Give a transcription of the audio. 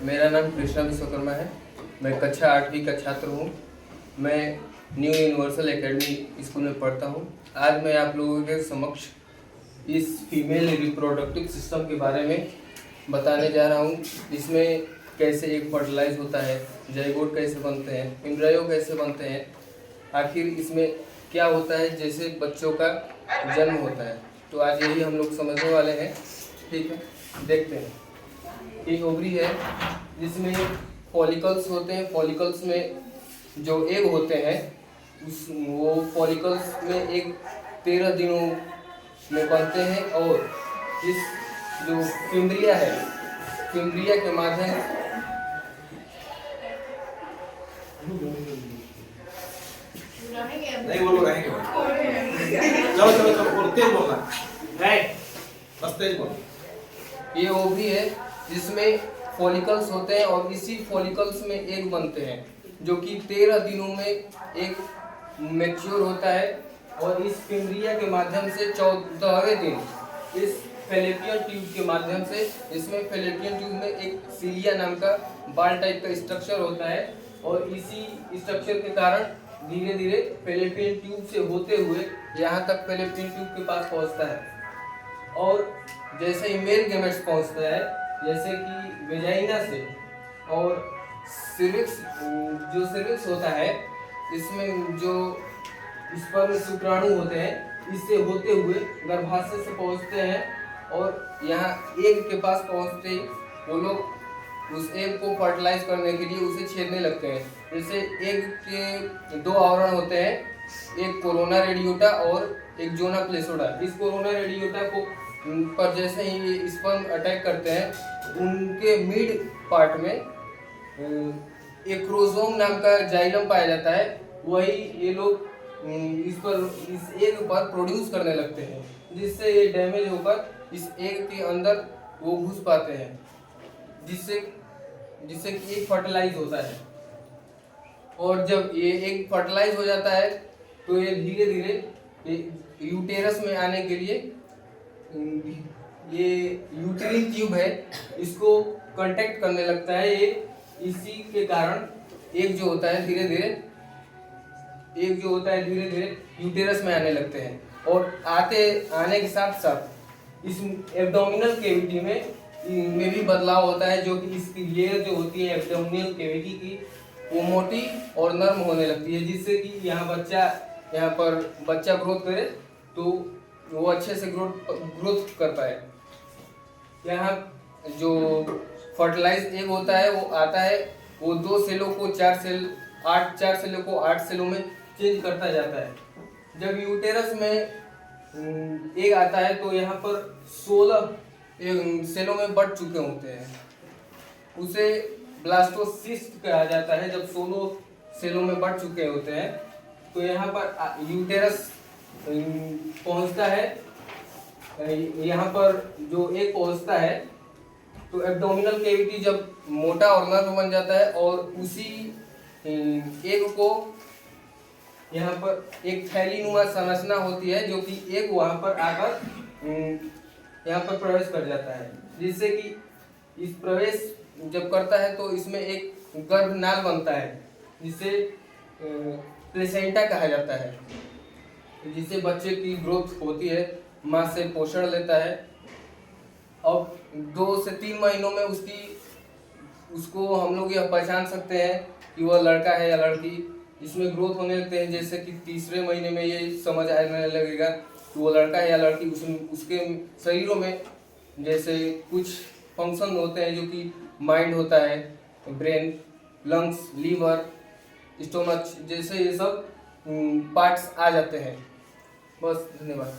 मेरा नाम कृष्णा विश्वकर्मा है। मैं कक्षा 8वीं का छात्र हूँ। मैं न्यू यूनिवर्सल एकेडमी स्कूल में पढ़ता हूँ। आज मैं आप लोगों के समक्ष इस फीमेल रिप्रोडक्टिव सिस्टम के बारे में बताने जा रहा हूँ। इसमें कैसे एक फर्टिलाइज होता है, जाइगोट कैसे बनते हैं, एम्ब्रायो कैसे बनते हैं, आखिर इसमें क्या होता है, जैसे बच्चों का जन्म होता है। तो आज यही हम लोग समझने वाले हैं। ठीक है, देखते हैं। एक ओवरी है जिसमें फॉलिकल्स होते हैं। फॉलिकल्स में जो एग होते हैं वो फॉलिकल्स में एक 13 दिनों में बनते हैं और इस जो फिम्ब्रिया है, फिम्ब्रिया के माध्यम नहीं बोलो रहेंगे। चलो चलो चलो बोलो, तेज बोलना है, बस तेज बोलो। ये ओवरी है जिसमें फॉलिकल्स होते हैं और इसी फॉलिकल्स में एग बनते हैं जो कि 13 दिनों में एक मैच्योर होता है और इस फिम्ब्रिया के माध्यम से 14वें दिन इस फैलोपियन ट्यूब के माध्यम से, इसमें फैलोपियन ट्यूब में एक सीलिया नाम का बाल टाइप का स्ट्रक्चर होता है और इसी स्ट्रक्चर के कारण धीरे धीरे फैलोपियन ट्यूब से होते हुए यहाँ तक फैलोपियन ट्यूब के पास पहुँचता है। और जैसे ही मेल गैमेट्स पहुँचता है, जैसे कि वेजाइना से और सिर्विक्स, जो सिर्विक्स होता है इसमें जो स्पर्म शुक्राणु होते हैं, इससे होते हुए गर्भाशय से पहुंचते हैं और यहाँ एग के पास पहुंचते ही वो लोग उस एग को फर्टिलाइज करने के लिए उसे छेदने लगते हैं। जैसे एग के 2 आवरण होते हैं, एक कोरोना रेडियोटा और एक जोना प्लेसोडा। इस कोरोना रेडियोटा को पर जैसे ही ये स्पर्म अटैक करते हैं, उनके मिड पार्ट में एक क्रोमोसोम नाम का जाइलम पाया जाता है। वही ये लोग इस एग पर प्रोड्यूस करने लगते हैं, जिससे ये डैमेज होकर इस एग के अंदर वो घुस पाते हैं, जिससे कि एग फर्टिलाइज होता है। और जब ये एग फर्टिलाइज हो जाता है तो ये धीरे धीरे यूटेरस में आने के लिए ये यूटेरिन ट्यूब है, इसको कांटेक्ट करने लगता है। ये इसी के कारण एग जो होता है धीरे धीरे यूटेरस में आने लगते हैं और आने के साथ साथ इस एब्डोमिनल कैविटी में भी बदलाव होता है, जो कि इसकी लेयर जो होती है एब्डोमिनल कैविटी की, वो मोटी और नर्म होने लगती है, जिससे कि यहाँ पर बच्चा ग्रोथ करे तो वो अच्छे से ग्रोथ कर पाए। यहाँ जो फर्टिलाइज एग होता है वो आता है, वो 2 सेलों को 4 सेलों को 8 सेलों में चेंज करता जाता है। जब यूटेरस में एग आता है तो यहाँ पर 16 सेलों में बढ़ चुके होते हैं, उसे ब्लास्टोसिस्ट कहा जाता है। जब 16 सेलों में बढ़ चुके होते हैं तो यहाँ पर यूटेरस पहुँचता है। यहाँ पर जो एग पहुँचता है तो एब्डोमिनल कैविटी जब मोटा और नर्म बन जाता है और उसी एग को यहाँ पर एक थैलीनुमा संरचना होती है, जो कि एग वहाँ पर आकर यहाँ पर प्रवेश कर जाता है, जिससे कि इस प्रवेश जब करता है तो इसमें एक गर्भनाल बनता है, जिसे प्लेसेंटा कहा जाता है, जिससे बच्चे की ग्रोथ होती है, माँ से पोषण लेता है। अब 2 से 3 महीनों में उसको हम लोग यह पहचान सकते हैं कि वह लड़का है या लड़की। इसमें ग्रोथ होने लगते हैं, जैसे कि 3रे महीने में ये समझ आने लगेगा कि वो लड़का है या लड़की। उसके शरीरों में जैसे कुछ फंक्शन होते हैं, जो कि माइंड होता है, ब्रेन, लंग्स, लीवर, स्टोमच, जैसे ये सब पार्ट्स आ जाते हैं। बस, धन्यवाद।